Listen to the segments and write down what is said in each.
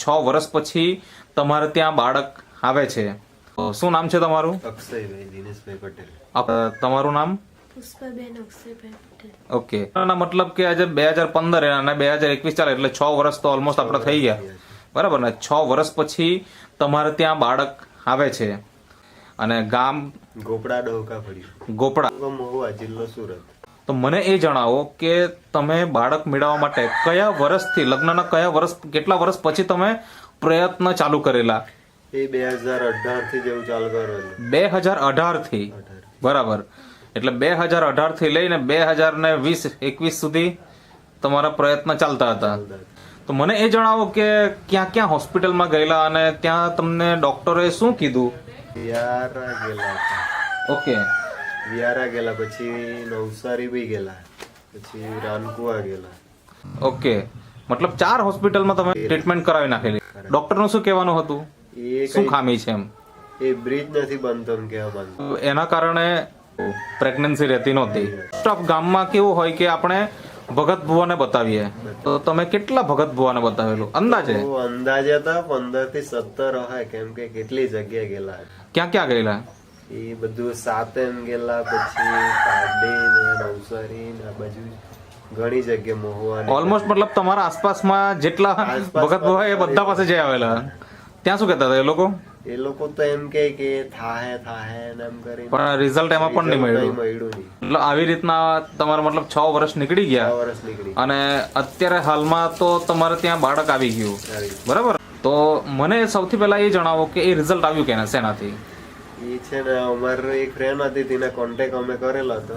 6 વર્ષ પછી તમારે ત્યાં બાળક આવે છે. શું નામ છે તમારું? અક્ષયભાઈ દિનેશભાઈ પટેલ. તમારું નામ? પુષ્પાબેન અક્ષયભાઈ પટેલ. ઓકે, એનો મતલબ કે આજે 2015 અને 2021 ચાલે એટલે 6 વર્ષ તો ઓલમોસ્ટ આપણે થઈ ગયા, બરાબર ને? 6 વર્ષ પછી તમારે ત્યાં બાળક આવે છે અને ગામ ગોપડા ડોકા પડ્યું, ગોપડા, મહુવા, જિલ્લો સુરત. તો મને એ જણાવો કે તમે બાળક મેળવવા માટે કયા વર્ષથી, લગ્નના કયા વર્ષ, કેટલા વર્ષ પછી તમે પ્રયત્ન ચાલુ કરેલા? એ 2018 થી જેવું ચાલુ કરેલું. 2018 થી, બરાબર. એટલે 2018 થી લઈને 2020-21 સુધી તમારા પ્રયત્ન ચાલતા હતા. તો મને એ જણાવો કે ક્યાં ક્યાં હોસ્પિટલમાં ગયેલા અને ત્યાં તમને ડોક્ટરે શું કીધું? વિયારા ગયેલા હતા. ઓકે, વિયારા ગયેલા, પછી નવસારી બી ગયેલા, પછી રાનકુવા ગયેલા. ઓકે, મતલબ 4 હોસ્પિટલમાં તમે ટ્રીટમેન્ટ કરાવી નાખેલી. ડોક્ટરનું શું કહેવાનું હતું? એ શું ખામી છે એમ? એ બ્રિજ નથી બનતો એમ કહેવા માંગુ. એના કારણે પ્રેગ્નન્સી રહેતી નહોતી. ગામમાં કેવું હોય કે આપણે ભગત ભુવાને બતાવીએ, તો તમે કેટલા ભગત ભુવાને બતાવેલું અંદાજે? અંદાજે તો 15 થી 17 હોય, કેમ કે કેટલી જગ્યાએ ગયેલા. ક્યાં ક્યાં ગયેલા? એ બધું સાતેમ ગયેલા, પછી પારડી ને નવસારી ને આ બાજુ ઘણી જગ્યાએ, મહુવા. ઓલમોસ્ટ મતલબ તમારા આસપાસમાં જેટલા ભગત ભુવા એ બધા પાસે જઈ આવેલા. ત્યાં શું કહેતા હતા એ લોકો? એ લોકો તો એમ કે થાહે ને એમ કરીને, પણ રિઝલ્ટ એમાં પણ નહીં મળ્યું. નહીં. એટલે આવી રીતના તમારા મતલબ 6 વર્ષ નીકળી ગયા વર્ષ નીકળી અને અત્યારે હાલમાં તો તમારે ત્યાં બાળક આવી ગયું, બરાબર? તો મને સૌથી પહેલા એ જણાવો કે એ રિઝલ્ટ આવ્યું કે શેનાથી? એ છે ને અમારો એક ફ્રેન્ડ હતી, તેના કોન્ટેક્ટ અમે કરેલો હતો.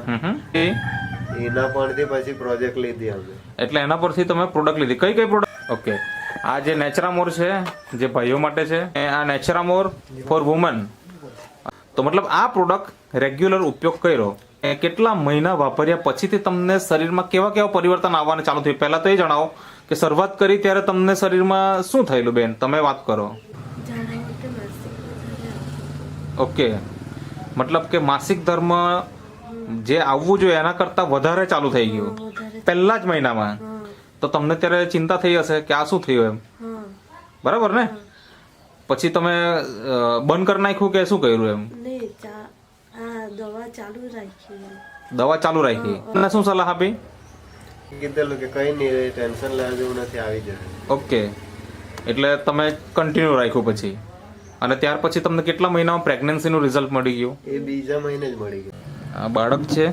એના પરથી પછી પ્રોજેક્ટ લીધી અમે. એટલે એના પરથી તમે પ્રોડક્ટ લીધી. કઈ કઈ પ્રોડક્ટ? ઓકે, આ જે નેચરામોર છે જે ભાઈઓ માટે છે, આ નેચરામોર ફોર વુમન. તો મતલબ આ પ્રોડક્ટ રેગ્યુલર ઉપયોગ કર્યો, કેટલા મહિના વાપર્યા પછીથી તમને શરીરમાં કેવા કેવા પરિવર્તન આવવાને ચાલુ થયું? પહેલા તો એ જણાવો કે શરૂઆત કરી ત્યારે તમને શરીરમાં શું થયેલું? બેન, તમે વાત કરો. ઓકે, મતલબ કે માસિક ધર્મ જે આવવું જોઈએ એના કરતા વધારે ચાલુ થઈ ગયું પહેલા જ મહિનામાં. તો તમને ત્યારે ચિંતા થઈ હશે કે આ શું થયું એમ, બરાબર ને? પછી તમે બંધ કરી નાખ્યું કે શું કર્યું એમ? દવા ચાલુ રાખી. તમને શું સલાહ આપી? કીધેલું કે કઈ નહીં, ટેન્શન લેવા જેવું નથી, આવી જશે. ઓકે, એટલે તમે કન્ટિન્યુ રાખ્યું પછી, અને ત્યાર પછી તમને કેટલા મહિનામાં પ્રેગ્નન્સીનું રિઝલ્ટ મળી ગયું? એ બીજા મહિને જ મળી ગયું. આ બાળક છે